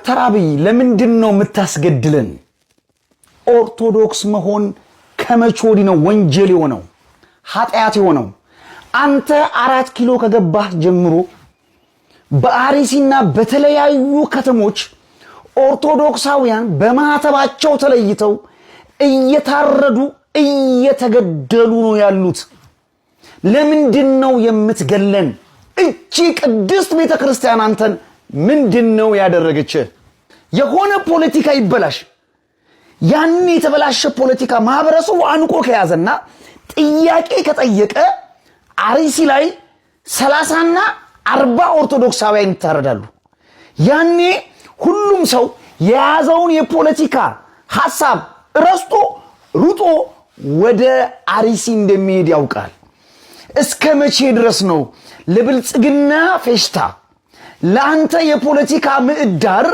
ዶክተር አብይ ለምንድነው የምታስገድለን? ኦርቶዶክስ መሆን ከመቼ ወዲህ ነው ወንጀል የሆነው ኃጢአት የሆነው? አንተ 4 ኪሎ ከገባህ ጀምሮ በአርሲና በተለያዩ ከተሞች ኦርቶዶክሳውያን በማህተባቸው ተለይተው እየታረዱ እየተገደሉ ነው ያሉት። ለምንድነው የምትገለን? እቺ ቅድስት ቤተክርስቲያን አንተን ምንድነው ያደረገች? የሆነ ፖለቲካ ይበላሽ፣ ያን የተበላሸ ፖለቲካ ማህበረሰቡ አንቆ ከያዘና ጥያቄ ከጠየቀ አርሲ ላይ 30ና 40 ኦርቶዶክሳውያን ይታረዳሉ። ያኔ ሁሉም ሰው የያዘውን የፖለቲካ ሐሳብ ረስቶ ሩጦ ወደ አርሲ እንደሚሄድ ያውቃል። እስከ መቼ ድረስ ነው ለብልጽግና ፌሽታ ለአንተ የፖለቲካ ምዕዳር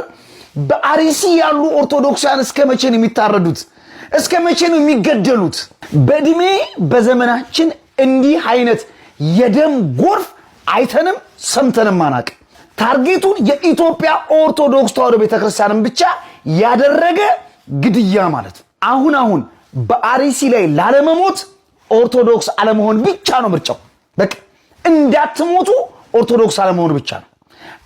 በአርሲ ያሉ ኦርቶዶክሳውያን እስከ መቼ ነው የሚታረዱት? እስከ መቼ ነው የሚገደሉት? በእድሜ በዘመናችን እንዲህ አይነት የደም ጎርፍ አይተንም ሰምተንም ማናቅ። ታርጌቱን የኢትዮጵያ ኦርቶዶክስ ተዋሕዶ ቤተክርስቲያንን ብቻ ያደረገ ግድያ ማለት። አሁን በአርሲ ላይ ላለመሞት ኦርቶዶክስ አለመሆን ብቻ ነው ምርጫው። በቃ እንዳትሞቱ ኦርቶዶክስ አለመሆን ብቻ ነው።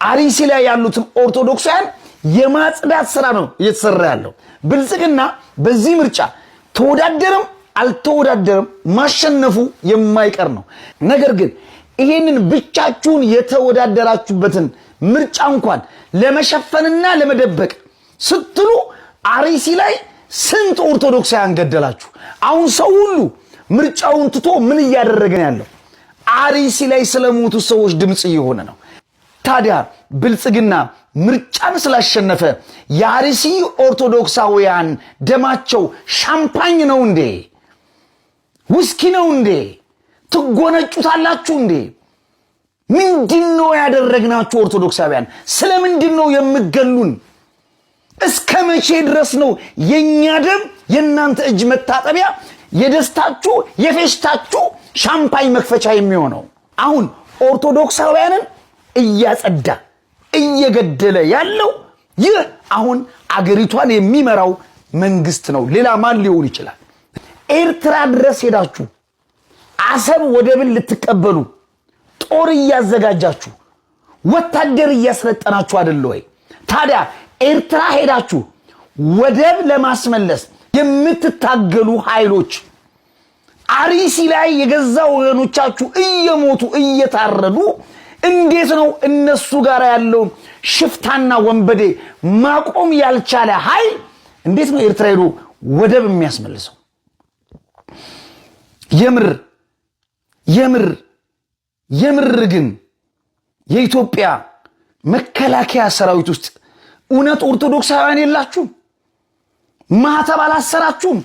አርሲ ላይ ያሉትን ኦርቶዶክሳውያን የማጽዳት ስራ ነው እየተሰራ ያለው። ብልጽግና በዚህ ምርጫ ተወዳደረም አልተወዳደረም ማሸነፉ የማይቀር ነው። ነገር ግን ይሄንን ብቻችሁን የተወዳደራችሁበትን ምርጫ እንኳን ለመሸፈንና ለመደበቅ ስትሉ አርሲ ላይ ስንት ኦርቶዶክሳውያን ገደላችሁ? አሁን ሰው ሁሉ ምርጫውን ትቶ ምን እያደረገ ነው ያለው? አርሲ ላይ ስለሞቱ ሰዎች ድምጽ እየሆነ ነው። ታዲያ ብልጽግና ምርጫን ስላሸነፈ የአርሲ ኦርቶዶክሳውያን ደማቸው ሻምፓኝ ነው እንዴ? ውስኪ ነው እንዴ? ትጎነጩታላችሁ እንዴ? ምንድነው ያደረግናችሁ ኦርቶዶክሳውያን? ስለምንድነው የምገሉን? እስከ መቼ ድረስ ነው የኛ ደም የናንተ እጅ መታጠቢያ የደስታችሁ የፌሽታችሁ ሻምፓኝ መክፈቻ የሚሆነው? አሁን ኦርቶዶክሳውያንን እያጸዳ እየገደለ ያለው ይህ አሁን አገሪቷን የሚመራው መንግስት ነው። ሌላ ማን ሊሆን ይችላል? ኤርትራ ድረስ ሄዳችሁ አሰብ ወደብን ልትቀበሉ ጦር እያዘጋጃችሁ ወታደር እያስለጠናችሁ አይደል ወይ? ታዲያ ኤርትራ ሄዳችሁ ወደብ ለማስመለስ የምትታገሉ ኃይሎች አርሲ ላይ የገዛ ወገኖቻችሁ እየሞቱ እየታረዱ እንዴት ነው እነሱ ጋር ያለው ሽፍታና ወንበዴ ማቆም ያልቻለ ኃይል እንዴት ነው ኤርትራ ሄዶ ወደብ የሚያስመልሰው? የምር ግን የኢትዮጵያ መከላከያ ሰራዊት ውስጥ እውነት ኦርቶዶክሳውያን የላችሁም? ማህተብ አላሰራችሁም?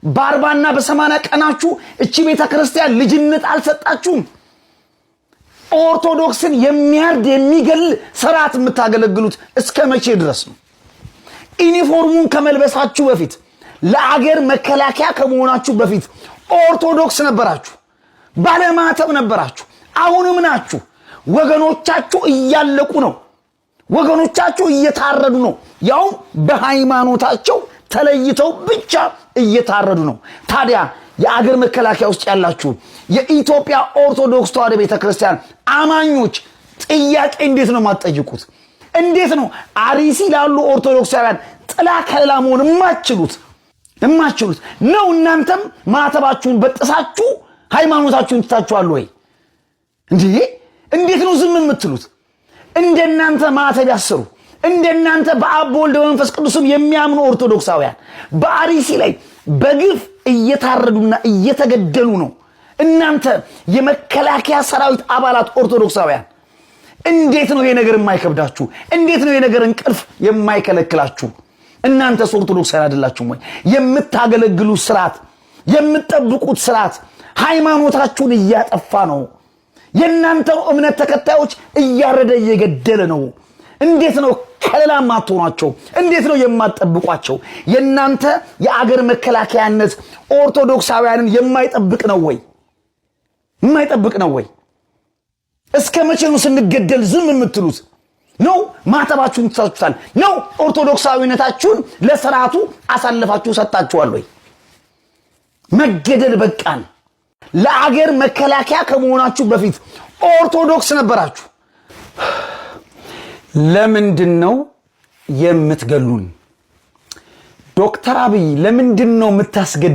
በ40ና በ80 ቀናችሁ እቺ ቤተክርስቲያን ልጅነት አልሰጣችሁም? ኦርቶዶክስን የሚያርድ የሚገል ስርዓት የምታገለግሉት እስከ መቼ ድረስ ነው? ዩኒፎርሙን ከመልበሳችሁ በፊት ለአገር መከላከያ ከመሆናችሁ በፊት ኦርቶዶክስ ነበራችሁ፣ ባለማተብ ነበራችሁ። አሁንም ናችሁ። ወገኖቻችሁ እያለቁ ነው። ወገኖቻችሁ እየታረዱ ነው። ያው በሃይማኖታቸው ተለይተው ብቻ እየታረዱ ነው። ታዲያ የአገር መከላከያ ውስጥ ያላችሁ የኢትዮጵያ ኦርቶዶክስ ተዋሕዶ ቤተክርስቲያን አማኞች ጥያቄ እንዴት ነው ማጠይቁት? እንዴት ነው አርሲ ላሉ ኦርቶዶክሳውያን ጥላ ከለላ መሆን የማትችሉት ነው? እናንተም ማተባችሁን በጥሳችሁ ሃይማኖታችሁን ትታችኋል ወይ? እንዴት ነው ዝም የምትሉት? እንደናንተ ማተብ ያሰሩ እንደናንተ በአብ ወልድ መንፈስ ቅዱስም የሚያምኑ ኦርቶዶክሳውያን በአርሲ ላይ በግፍ እየታረዱና እየተገደሉ ነው። እናንተ የመከላከያ ሰራዊት አባላት ኦርቶዶክሳውያን እንዴት ነው ይሄ ነገር የማይከብዳችሁ? እንዴት ነው ይሄ ነገር እንቅልፍ የማይከለክላችሁ? እናንተስ ኦርቶዶክሳውያን አይደላችሁም ወይ? የምታገለግሉት ስርዓት የምትጠብቁት ስርዓት ሃይማኖታችሁን እያጠፋ ነው። የእናንተ እምነት ተከታዮች እያረደ እየገደለ ነው። እንዴት ነው ከለላ ማትሆናቸው? እንዴት ነው የማትጠብቋቸው? የእናንተ የአገር መከላከያነት ኦርቶዶክሳውያንን የማይጠብቅ ነው ወይ? የማይጠብቅ ነው ወይ? እስከ መቼ ነው ስንገደል ዝም የምትሉት? ነው ማተባችሁን ትሳችሁታል? ነው ኦርቶዶክሳዊነታችሁን ለስርዓቱ አሳልፋችሁ ሰጣችኋል ወይ? መገደል በቃን። ለአገር መከላከያ ከመሆናችሁ በፊት ኦርቶዶክስ ነበራችሁ። ለምንድነው የምትገሉን? ዶክተር አብይ ለምንድነው የምታስገድሉን?